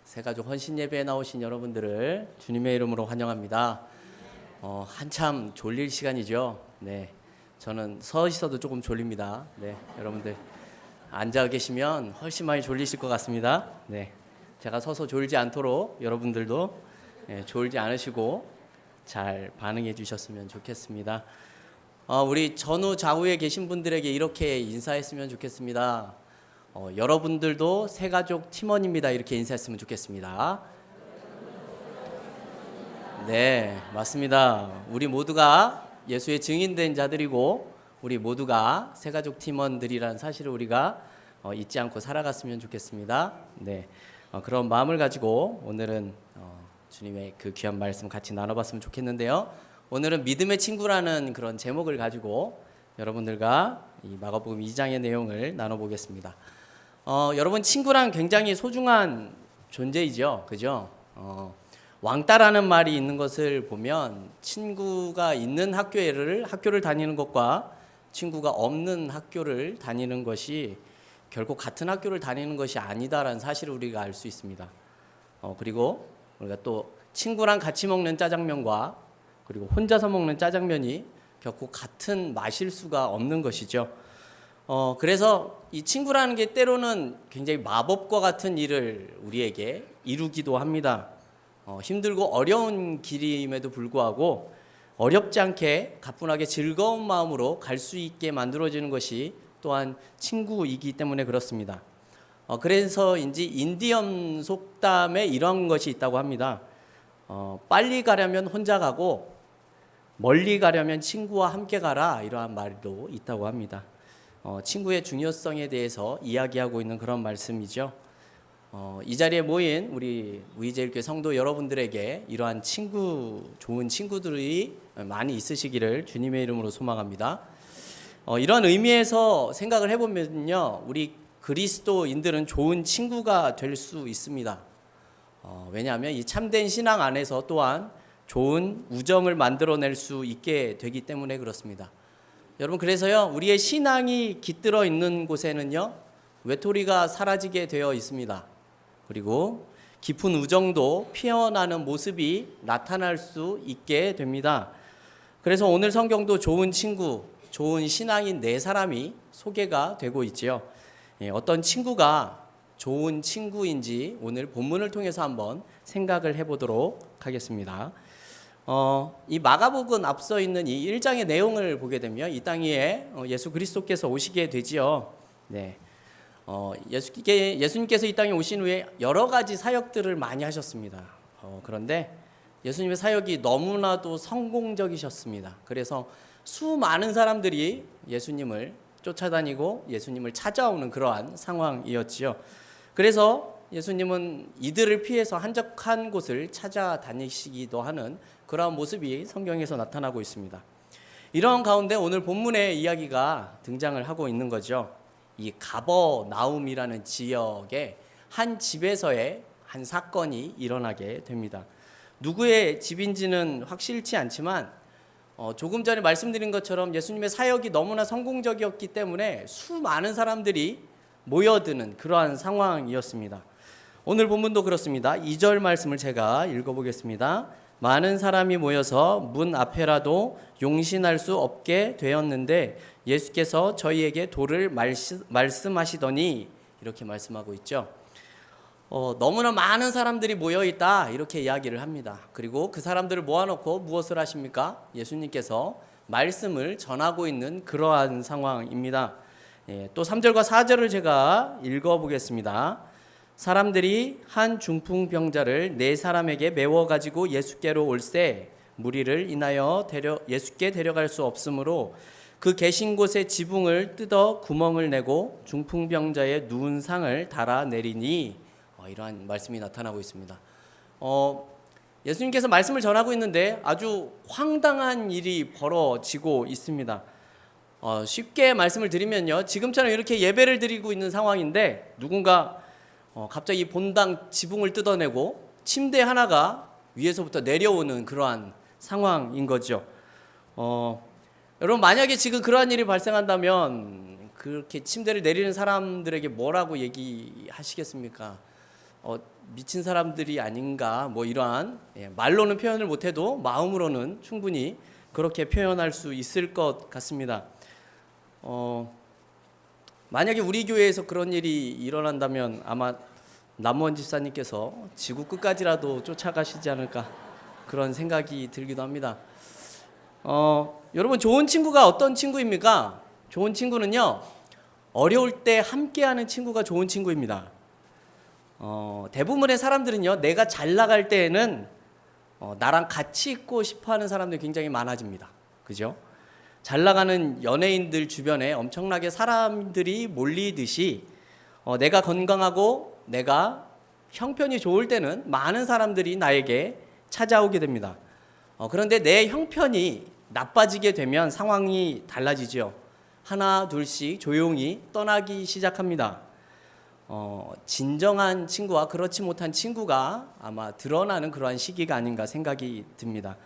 새가족 헌신 예배에 나오신 여러분들을 주님의 이름으로 환영합니다. 한참 졸릴 시간이죠. 네, 저는 서 있어도 조금 졸립니다. 네, 여러분들 앉아 계시면 훨씬 많이 졸리실 것 같습니다. 네, 제가 서서 졸지 않도록 여러분들도 졸지 않으시고 잘 반응해 주셨으면 좋겠습니다. 우리 전후 좌우에 계신 분들에게 이렇게 인사했으면 좋겠습니다. 여러분들도 새가족 팀원입니다. 이렇게 인사했으면 좋겠습니다. 네, 맞습니다. 우리 모두가 예수의 증인된 자들이고 우리 모두가 새가족 팀원들이라는 사실을 우리가 잊지 않고 살아갔으면 좋겠습니다. 네, 그런 마음을 가지고 오늘은 주님의 그 귀한 말씀 같이 나눠봤으면 좋겠는데요. 오늘은 믿음의 친구라는 그런 제목을 가지고 여러분들과 이 마가복음 2장의 내용을 나눠보겠습니다. 여러분, 친구란 굉장히 소중한 존재이죠. 그죠? 왕따라는 말이 있는 것을 보면 친구가 있는 학교를 다니는 것과 친구가 없는 학교를 다니는 것이 결코 같은 학교를 다니는 것이 아니다라는 사실을 우리가 알 수 있습니다. 그리고 우리가 또 친구랑 같이 먹는 짜장면과 그리고 혼자서 먹는 짜장면이 결코 같은 맛일 수가 없는 것이죠. 그래서 이 친구라는 게 때로는 굉장히 마법과 같은 일을 우리에게 이루기도 합니다. 힘들고 어려운 길임에도 불구하고 어렵지 않게 가뿐하게 즐거운 마음으로 갈 수 있게 만들어지는 것이 또한 친구이기 때문에 그렇습니다. 그래서인지 인디언 속담에 이런 것이 있다고 합니다. 빨리 가려면 혼자 가고 멀리 가려면 친구와 함께 가라, 이러한 말도 있다고 합니다. 친구의 중요성에 대해서 이야기하고 있는 그런 말씀이죠. 이 자리에 모인 우리 우이제일교회 성도 여러분들에게 이러한 좋은 친구들이 많이 있으시기를 주님의 이름으로 소망합니다. 이런 의미에서 생각을 해보면요, 우리 그리스도인들은 좋은 친구가 될 수 있습니다. 왜냐하면 이 참된 신앙 안에서 또한 좋은 우정을 만들어낼 수 있게 되기 때문에 그렇습니다. 여러분, 그래서요, 우리의 신앙이 깃들어 있는 곳에는요, 외톨이가 사라지게 되어 있습니다. 그리고 깊은 우정도 피어나는 모습이 나타날 수 있게 됩니다. 그래서 오늘 성경도 좋은 친구, 좋은 신앙인 네 사람이 소개가 되고 있지요. 어떤 친구가 좋은 친구인지 오늘 본문을 통해서 한번 생각을 해보도록 하겠습니다. 이 마가복음 앞서 있는 이 1장의 내용을 보게 되면 이 땅 위에 예수 그리스도께서 오시게 되지요. 네. 예수님께서 이 땅에 오신 후에 여러 가지 사역들을 많이 하셨습니다. 그런데 예수님의 사역이 너무나도 성공적이셨습니다. 그래서 수많은 사람들이 예수님을 쫓아다니고 예수님을 찾아오는 그러한 상황이었지요. 그래서 예수님은 이들을 피해서 한적한 곳을 찾아다니시기도 하는 그러한 모습이 성경에서 나타나고 있습니다. 이런 가운데 오늘 본문의 이야기가 등장을 하고 있는 거죠. 이 가버나움이라는 지역의 한 집에서의 한 사건이 일어나게 됩니다. 누구의 집인지는 확실치 않지만 조금 전에 말씀드린 것처럼 예수님의 사역이 너무나 성공적이었기 때문에 수많은 사람들이 모여드는 그러한 상황이었습니다. 오늘 본문도 그렇습니다. 2절 말씀을 제가 읽어보겠습니다. 많은 사람이 모여서 문 앞에라도 용신할 수 없게 되었는데 예수께서 저희에게 도를 말씀하시더니, 이렇게 말씀하고 있죠. 너무나 많은 사람들이 모여있다, 이렇게 이야기를 합니다. 그리고 그 사람들을 모아놓고 무엇을 하십니까? 예수님께서 말씀을 전하고 있는 그러한 상황입니다. 또 3절과 4절을 제가 읽어보겠습니다. 사람들이 한 중풍병자를 네 사람에게 메워 가지고 예수께로 올세 무리를 인하여 예수께 데려갈 수 없으므로 그 계신 곳에 지붕을 뜯어 구멍을 내고 중풍병자의 누운 상을 달아 내리니, 이러한 말씀이 나타나고 있습니다. 예수님께서 말씀을 전하고 있는데 아주 황당한 일이 벌어지고 있습니다. 쉽게 말씀을 드리면요, 지금처럼 이렇게 예배를 드리고 있는 상황인데 누군가 갑자기 본당 지붕을 뜯어내고 침대 하나가 위에서부터 내려오는 그러한 상황인 거죠. 여러분, 만약에 지금 그러한 일이 발생한다면 그렇게 침대를 내리는 사람들에게 뭐라고 얘기하시겠습니까? 미친 사람들이 아닌가 뭐 이러한 말로는 표현을 못해도 마음으로는 충분히 그렇게 표현할 수 있을 것 같습니다. 만약에 우리 교회에서 그런 일이 일어난다면 아마 남원 집사님께서 지구 끝까지라도 쫓아가시지 않을까 그런 생각이 들기도 합니다. 여러분, 좋은 친구가 어떤 친구입니까? 좋은 친구는요, 어려울 때 함께하는 친구가 좋은 친구입니다. 대부분의 사람들은요, 내가 잘 나갈 때에는 나랑 같이 있고 싶어하는 사람들이 굉장히 많아집니다. 그죠? 잘 나가는 연예인들 주변에 엄청나게 사람들이 몰리듯이 내가 건강하고 내가 형편이 좋을 때는 많은 사람들이 나에게 찾아오게 됩니다. 그런데 내 형편이 나빠지게 되면 상황이 달라지죠. 하나 둘씩 조용히 떠나기 시작합니다. 진정한 친구와 그렇지 못한 친구가 아마 드러나는 그러한 시기가 아닌가 생각이 듭니다.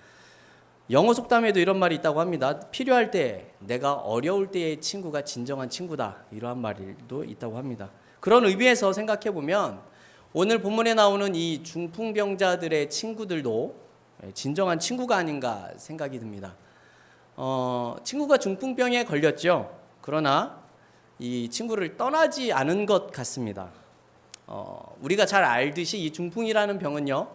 영어 속담에도 이런 말이 있다고 합니다. 필요할 때, 내가 어려울 때의 친구가 진정한 친구다, 이러한 말도 있다고 합니다. 그런 의미에서 생각해 보면 오늘 본문에 나오는 이 중풍병자들의 친구들도 진정한 친구가 아닌가 생각이 듭니다. 친구가 중풍병에 걸렸죠. 그러나 이 친구를 떠나지 않은 것 같습니다. 우리가 잘 알듯이 이 중풍이라는 병은요,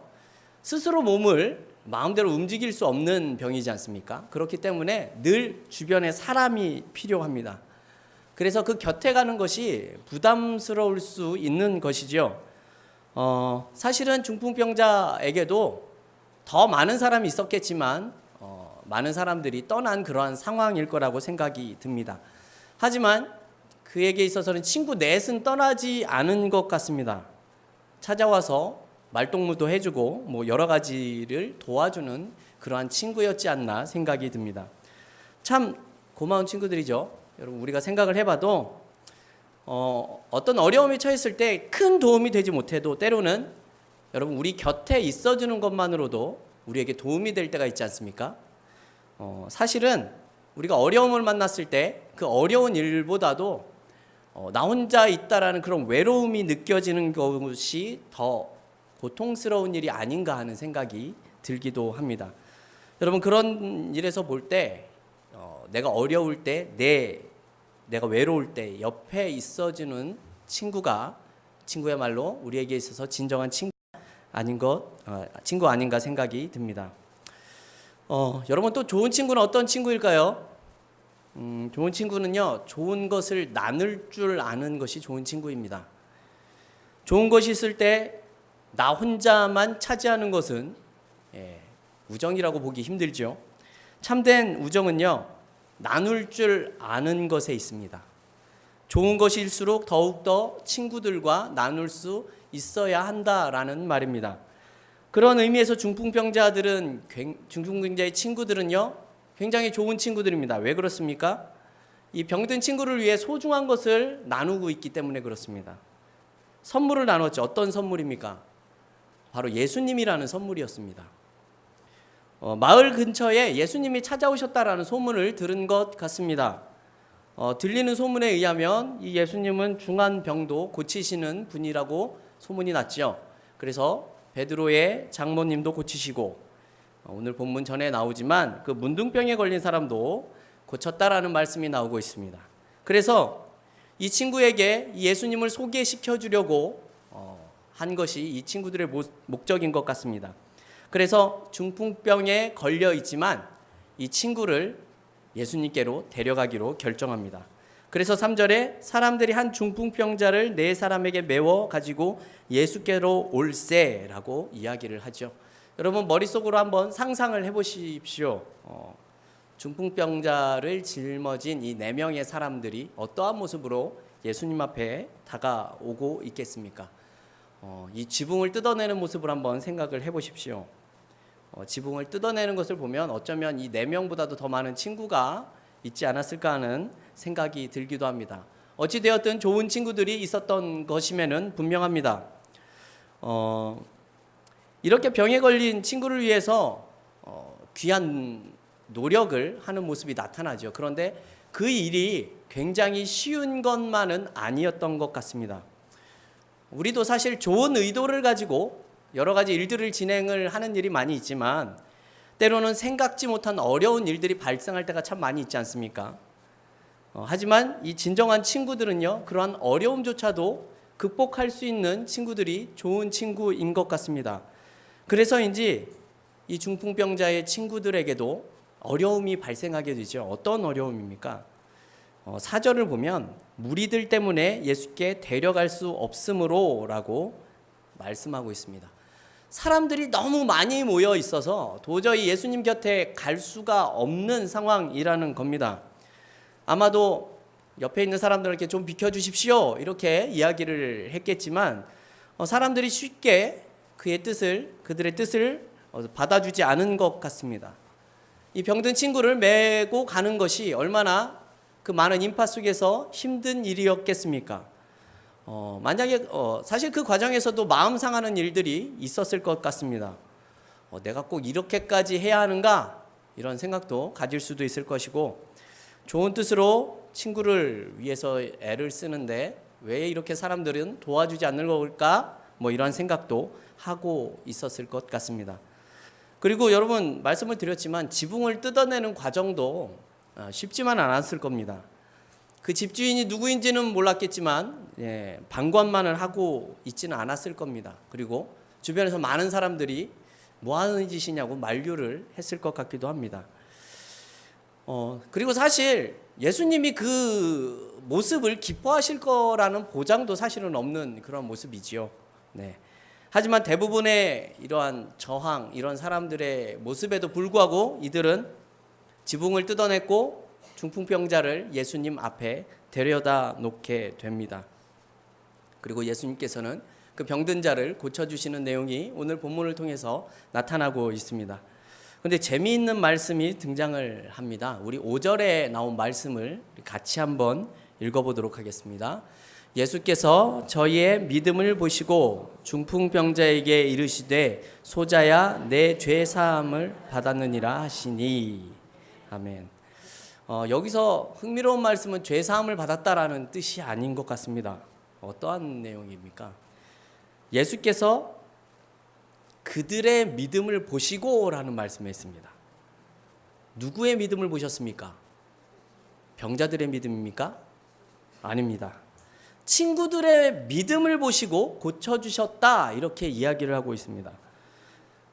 스스로 몸을 마음대로 움직일 수 없는 병이지 않습니까? 그렇기 때문에 늘 주변에 사람이 필요합니다. 그래서 그 곁에 가는 것이 부담스러울 수 있는 것이죠. 사실은 중풍병자에게도 더 많은 사람이 있었겠지만 많은 사람들이 떠난 그러한 상황일 거라고 생각이 듭니다. 하지만 그에게 있어서는 친구 넷은 떠나지 않은 것 같습니다. 찾아와서 말동무도 해주고 뭐 여러 가지를 도와주는 그러한 친구였지 않나 생각이 듭니다. 참 고마운 친구들이죠. 여러분, 우리가 생각을 해봐도 어떤 어려움에 처했을 때 큰 도움이 되지 못해도 때로는 여러분, 우리 곁에 있어주는 것만으로도 우리에게 도움이 될 때가 있지 않습니까? 사실은 우리가 어려움을 만났을 때 그 어려운 일보다도 나 혼자 있다라는 그런 외로움이 느껴지는 것이 더 고통스러운 일이 아닌가 하는 생각이 들기도 합니다. 여러분, 그런 일에서 볼 때 내가 어려울 때, 내가 외로울 때 옆에 있어주는 친구야말로 우리에게 있어서 진정한 친구 아닌가 생각이 듭니다. 여러분, 또 좋은 친구는 어떤 친구일까요? 좋은 친구는요, 좋은 것을 나눌 줄 아는 것이 좋은 친구입니다. 좋은 것이 있을 때 나 혼자만 차지하는 것은 우정이라고 보기 힘들죠. 참된 우정은요, 나눌 줄 아는 것에 있습니다. 좋은 것일수록 더욱더 친구들과 나눌 수 있어야 한다라는 말입니다. 그런 의미에서 중풍병자의 친구들은요, 굉장히 좋은 친구들입니다. 왜 그렇습니까? 이 병든 친구를 위해 소중한 것을 나누고 있기 때문에 그렇습니다. 선물을 나눴죠. 어떤 선물입니까? 바로 예수님이라는 선물이었습니다. 마을 근처에 예수님이 찾아오셨다라는 소문을 들은 것 같습니다. 들리는 소문에 의하면 이 예수님은 중한 병도 고치시는 분이라고 소문이 났죠. 그래서 베드로의 장모님도 고치시고, 오늘 본문 전에 나오지만 그 문둥병에 걸린 사람도 고쳤다라는 말씀이 나오고 있습니다. 그래서 이 친구에게 예수님을 소개시켜 주려고 한 것이 이 친구들의 목적인 것 같습니다. 그래서 중풍병에 걸려 있지만 이 친구를 예수님께로 데려가기로 결정합니다. 그래서 3절에 사람들이 한 중풍병자를 네 사람에게 메워 가지고 예수께로 올세라고 이야기를 하죠. 여러분, 머릿속으로 한번 상상을 해보십시오. 중풍병자를 짊어진 이 네 명의 사람들이 어떠한 모습으로 예수님 앞에 다가오고 있겠습니까? 이 지붕을 뜯어내는 모습을 한번 생각을 해보십시오. 지붕을 뜯어내는 것을 보면 어쩌면 이 네 명보다도 더 많은 친구가 있지 않았을까 하는 생각이 들기도 합니다. 어찌되었든 좋은 친구들이 있었던 것임에는 분명합니다. 이렇게 병에 걸린 친구를 위해서 귀한 노력을 하는 모습이 나타나죠. 그런데 그 일이 굉장히 쉬운 것만은 아니었던 것 같습니다. 우리도 사실 좋은 의도를 가지고 여러 가지 일들을 진행을 하는 일이 많이 있지만 때로는 생각지 못한 어려운 일들이 발생할 때가 참 많이 있지 않습니까? 하지만 이 진정한 친구들은요, 그러한 어려움조차도 극복할 수 있는 친구들이 좋은 친구인 것 같습니다. 그래서인지 이 중풍병자의 친구들에게도 어려움이 발생하게 되죠. 어떤 어려움입니까? 4절을 보면 무리들 때문에 예수께 데려갈 수 없으므로 라고 말씀하고 있습니다. 사람들이 너무 많이 모여 있어서 도저히 예수님 곁에 갈 수가 없는 상황이라는 겁니다. 아마도 옆에 있는 사람들에게 좀 비켜주십시오 이렇게 이야기를 했겠지만 사람들이 쉽게 그들의 뜻을 받아주지 않은 것 같습니다. 이 병든 친구를 메고 가는 것이 얼마나 그 많은 인파 속에서 힘든 일이었겠습니까? 만약에 사실 그 과정에서도 마음 상하는 일들이 있었을 것 같습니다. 내가 꼭 이렇게까지 해야 하는가? 이런 생각도 가질 수도 있을 것이고, 좋은 뜻으로 친구를 위해서 애를 쓰는데 왜 이렇게 사람들은 도와주지 않는 걸까? 이런 생각도 하고 있었을 것 같습니다. 그리고 여러분, 말씀을 드렸지만 지붕을 뜯어내는 과정도 쉽지만 않았을 겁니다. 그 집주인이 누구인지는 몰랐겠지만 방관만을 하고 있지는 않았을 겁니다. 그리고 주변에서 많은 사람들이 뭐 하는 짓이냐고 만류를 했을 것 같기도 합니다. 그리고 사실 예수님이 그 모습을 기뻐하실 거라는 보장도 사실은 없는 그런 모습이지요. 하지만 대부분의 이러한 저항, 이런 사람들의 모습에도 불구하고 이들은 지붕을 뜯어냈고 중풍병자를 예수님 앞에 데려다 놓게 됩니다. 그리고 예수님께서는 그 병든 자를 고쳐주시는 내용이 오늘 본문을 통해서 나타나고 있습니다. 그런데 재미있는 말씀이 등장을 합니다. 우리 5절에 나온 말씀을 같이 한번 읽어보도록 하겠습니다. 예수께서 저희의 믿음을 보시고 중풍병자에게 이르시되 소자야 내 죄 사함을 받았느니라 하시니. 아멘. 여기서 흥미로운 말씀은 죄 사함을 받았다라는 뜻이 아닌 것 같습니다. 어떠한 내용입니까? 예수께서 그들의 믿음을 보시고라는 말씀을 했습니다. 누구의 믿음을 보셨습니까? 병자들의 믿음입니까? 아닙니다. 친구들의 믿음을 보시고 고쳐주셨다 이렇게 이야기를 하고 있습니다.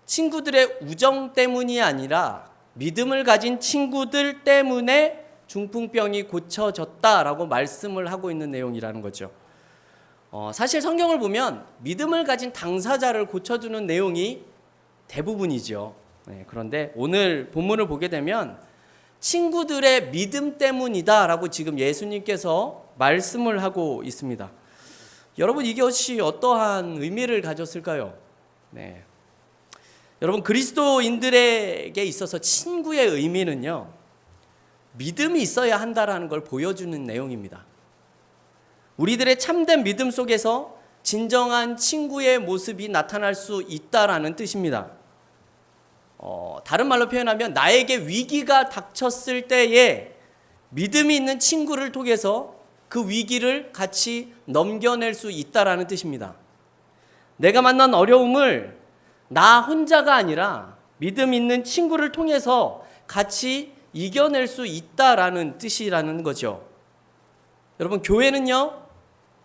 친구들의 우정 때문이 아니라 믿음을 가진 친구들 때문에 중풍병이 고쳐졌다라고 말씀을 하고 있는 내용이라는 거죠. 사실 성경을 보면 믿음을 가진 당사자를 고쳐주는 내용이 대부분이죠. 그런데 오늘 본문을 보게 되면 친구들의 믿음 때문이다라고 지금 예수님께서 말씀을 하고 있습니다. 여러분, 이것이 어떠한 의미를 가졌을까요? 여러분, 그리스도인들에게 있어서 친구의 의미는요, 믿음이 있어야 한다라는 걸 보여주는 내용입니다. 우리들의 참된 믿음 속에서 진정한 친구의 모습이 나타날 수 있다라는 뜻입니다. 다른 말로 표현하면 나에게 위기가 닥쳤을 때에 믿음이 있는 친구를 통해서 그 위기를 같이 넘겨낼 수 있다라는 뜻입니다. 내가 만난 어려움을 나 혼자가 아니라 믿음 있는 친구를 통해서 같이 이겨낼 수 있다라는 뜻이라는 거죠. 여러분, 교회는요,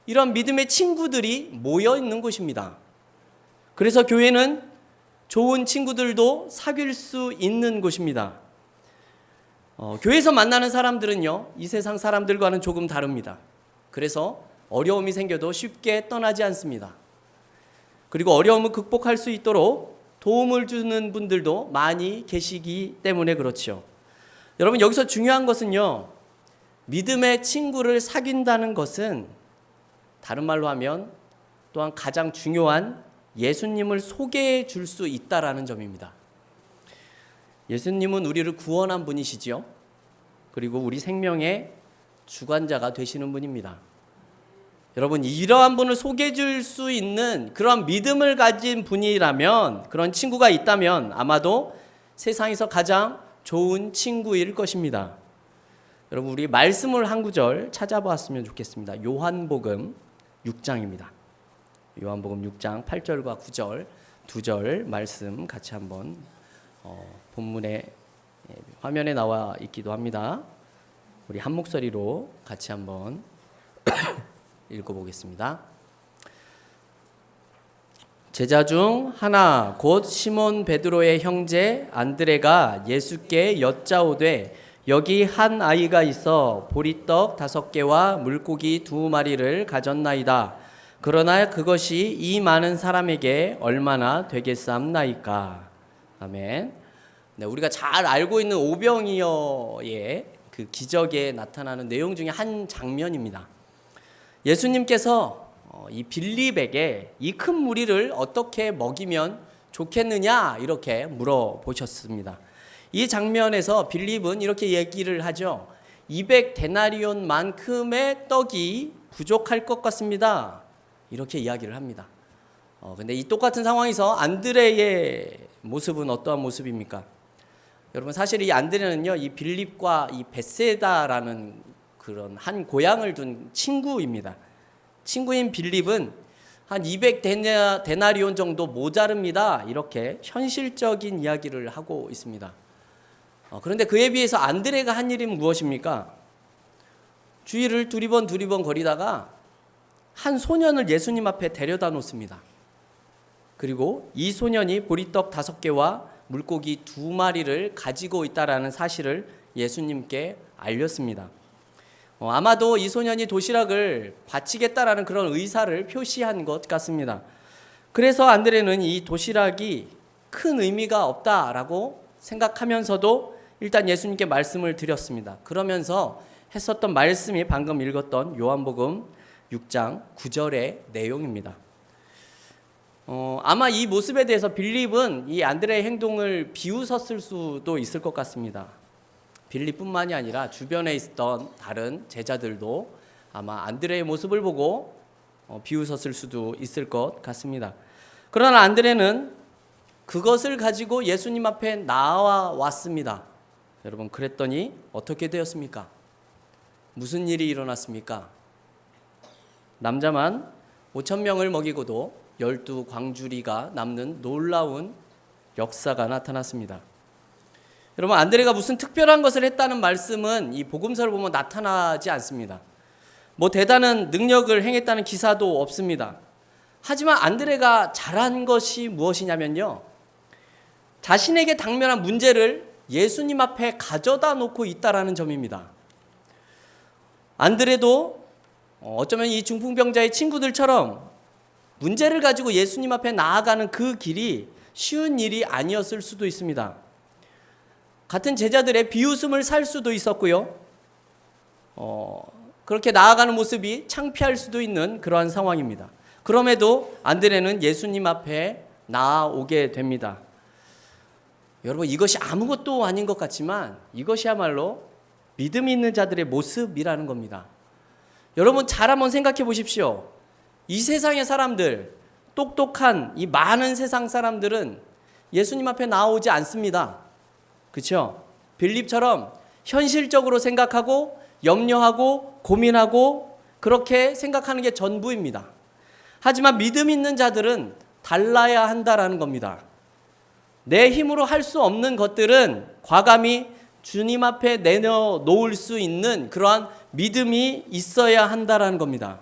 이런 믿음의 친구들이 모여 있는 곳입니다. 그래서 교회는 좋은 친구들도 사귈 수 있는 곳입니다. 교회에서 만나는 사람들은요, 이 세상 사람들과는 조금 다릅니다. 그래서 어려움이 생겨도 쉽게 떠나지 않습니다. 그리고 어려움을 극복할 수 있도록 도움을 주는 분들도 많이 계시기 때문에 그렇죠. 여러분, 여기서 중요한 것은요, 믿음의 친구를 사귄다는 것은 다른 말로 하면 또한 가장 중요한 예수님을 소개해 줄 수 있다라는 점입니다. 예수님은 우리를 구원한 분이시죠. 그리고 우리 생명의 주관자가 되시는 분입니다. 여러분, 이러한 분을 소개해 줄 수 있는 그런 믿음을 가진 분이라면, 그런 친구가 있다면 아마도 세상에서 가장 좋은 친구일 것입니다. 여러분, 우리 말씀을 한 구절 찾아봤으면 좋겠습니다. 요한복음 6장입니다. 요한복음 6장 8절과 9절 두 절 말씀 같이 한번 본문에 화면에 나와 있기도 합니다. 우리 한 목소리로 같이 한번 읽어보겠습니다. 제자 중 하나 곧 시몬 베드로의 형제 안드레가 예수께 여짜오되 여기 한 아이가 있어 보리떡 5개와 물고기 2마리를 가졌나이다. 그러나 그것이 이 많은 사람에게 얼마나 되겠사옵나이까. 아멘. 네, 우리가 잘 알고 있는 오병이어의 그 기적에 나타나는 내용 중에 한 장면입니다. 예수님께서 이 빌립에게 이 큰 무리를 어떻게 먹이면 좋겠느냐 이렇게 물어보셨습니다. 이 장면에서 빌립은 이렇게 얘기를 하죠. 200데나리온만큼의 떡이 부족할 것 같습니다. 이렇게 이야기를 합니다. 근데 이 똑같은 상황에서 안드레의 모습은 어떠한 모습입니까? 여러분 사실 이 안드레는요, 이 빌립과 이 벳세다라는 그런 한 고향을 둔 친구입니다. 친구인 빌립은 한 200데나리온 정도 모자릅니다. 이렇게 현실적인 이야기를 하고 있습니다. 그런데 그에 비해서 안드레가 한 일은 무엇입니까? 주위를 두리번 거리다가 한 소년을 예수님 앞에 데려다 놓습니다. 그리고 이 소년이 보리떡 5개와 물고기 2마리를 가지고 있다라는 사실을 예수님께 알렸습니다. 아마도 이 소년이 도시락을 바치겠다라는 그런 의사를 표시한 것 같습니다. 그래서 안드레는 이 도시락이 큰 의미가 없다라고 생각하면서도 일단 예수님께 말씀을 드렸습니다. 그러면서 했었던 말씀이 방금 읽었던 요한복음 6장 9절의 내용입니다. 아마 이 모습에 대해서 빌립은 이 안드레의 행동을 비웃었을 수도 있을 것 같습니다. 빌립뿐만이 아니라 주변에 있던 다른 제자들도 아마 안드레의 모습을 보고 비웃었을 수도 있을 것 같습니다. 그러나 안드레는 그것을 가지고 예수님 앞에 나와왔습니다. 여러분, 그랬더니 어떻게 되었습니까? 무슨 일이 일어났습니까? 남자만 5,000명을 먹이고도 12광주리가 남는 놀라운 역사가 나타났습니다. 여러분, 안드레가 무슨 특별한 것을 했다는 말씀은 이 복음서를 보면 나타나지 않습니다. 뭐 대단한 능력을 행했다는 기사도 없습니다. 하지만 안드레가 잘한 것이 무엇이냐면요, 자신에게 당면한 문제를 예수님 앞에 가져다 놓고 있다라는 점입니다. 안드레도 어쩌면 이 중풍병자의 친구들처럼 문제를 가지고 예수님 앞에 나아가는 그 길이 쉬운 일이 아니었을 수도 있습니다. 같은 제자들의 비웃음을 살 수도 있었고요. 그렇게 나아가는 모습이 창피할 수도 있는 그러한 상황입니다. 그럼에도 안드레는 예수님 앞에 나아오게 됩니다. 여러분, 이것이 아무것도 아닌 것 같지만 이것이야말로 믿음이 있는 자들의 모습이라는 겁니다. 여러분, 잘 한번 생각해 보십시오. 이 세상의 사람들, 똑똑한 이 많은 세상 사람들은 예수님 앞에 나오지 않습니다. 그렇죠? 빌립처럼 현실적으로 생각하고 염려하고 고민하고 그렇게 생각하는 게 전부입니다. 하지만 믿음 있는 자들은 달라야 한다라는 겁니다. 내 힘으로 할 수 없는 것들은 과감히 주님 앞에 내려놓을 수 있는 그러한 믿음이 있어야 한다라는 겁니다.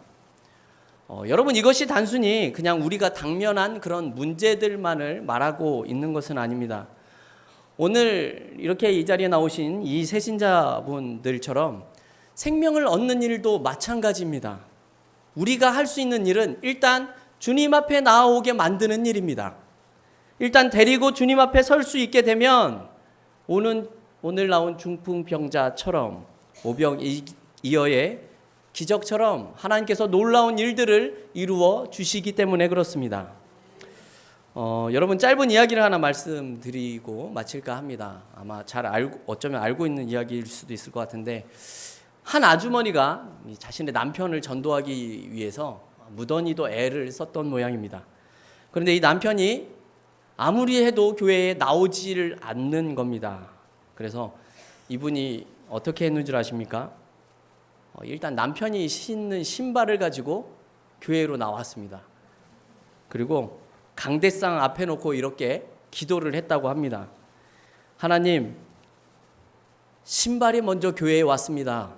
여러분, 이것이 단순히 그냥 우리가 당면한 그런 문제들만을 말하고 있는 것은 아닙니다. 오늘 이렇게 이 자리에 나오신 이 새신자분들처럼 생명을 얻는 일도 마찬가지입니다. 우리가 할 수 있는 일은 일단 주님 앞에 나오게 만드는 일입니다. 일단 데리고 주님 앞에 설 수 있게 되면 오늘 나온 중풍병자처럼 오병이어의 기적처럼 하나님께서 놀라운 일들을 이루어 주시기 때문에 그렇습니다. 여러분, 짧은 이야기를 하나 말씀드리고 마칠까 합니다. 아마 어쩌면 알고 있는 이야기일 수도 있을 것 같은데, 한 아주머니가 자신의 남편을 전도하기 위해서 무던히도 애를 썼던 모양입니다. 그런데 이 남편이 아무리 해도 교회에 나오지를 않는 겁니다. 그래서 이분이 어떻게 했는 줄 아십니까? 일단 남편이 신는 신발을 가지고 교회로 나왔습니다. 그리고 강대상 앞에 놓고 이렇게 기도를 했다고 합니다. 하나님, 신발이 먼저 교회에 왔습니다.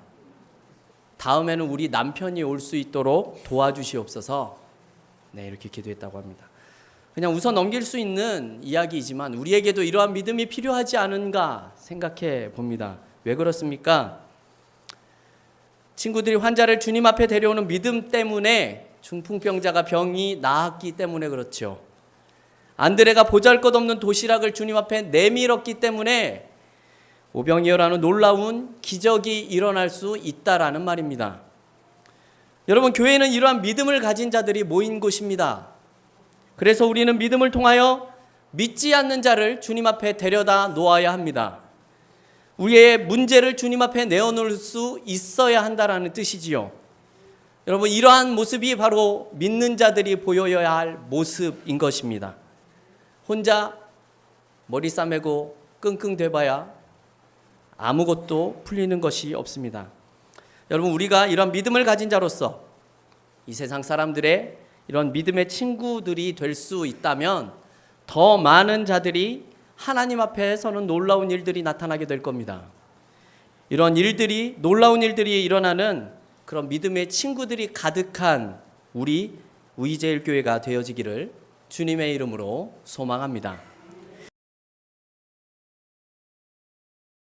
다음에는 우리 남편이 올 수 있도록 도와주시옵소서. 네, 이렇게 기도했다고 합니다. 그냥 웃어 넘길 수 있는 이야기이지만 우리에게도 이러한 믿음이 필요하지 않은가 생각해 봅니다. 왜 그렇습니까? 친구들이 환자를 주님 앞에 데려오는 믿음 때문에 중풍병자가 병이 나았기 때문에 그렇죠. 안드레가 보잘것없는 도시락을 주님 앞에 내밀었기 때문에 오병이어라는 놀라운 기적이 일어날 수 있다라는 말입니다. 여러분, 교회는 이러한 믿음을 가진 자들이 모인 곳입니다. 그래서 우리는 믿음을 통하여 믿지 않는 자를 주님 앞에 데려다 놓아야 합니다. 우리의 문제를 주님 앞에 내어놓을 수 있어야 한다라는 뜻이지요. 여러분, 이러한 모습이 바로 믿는 자들이 보여야 할 모습인 것입니다. 혼자 머리 싸매고 끙끙 대봐야 아무것도 풀리는 것이 없습니다. 여러분, 우리가 이런 믿음을 가진 자로서 이 세상 사람들의 이런 믿음의 친구들이 될 수 있다면 더 많은 자들이 하나님 앞에 서는 놀라운 일들이 나타나게 될 겁니다. 이런 일들이, 놀라운 일들이 일어나는 그런 믿음의 친구들이 가득한 우리 우이제일교회가 되어지기를 주님의 이름으로 소망합니다.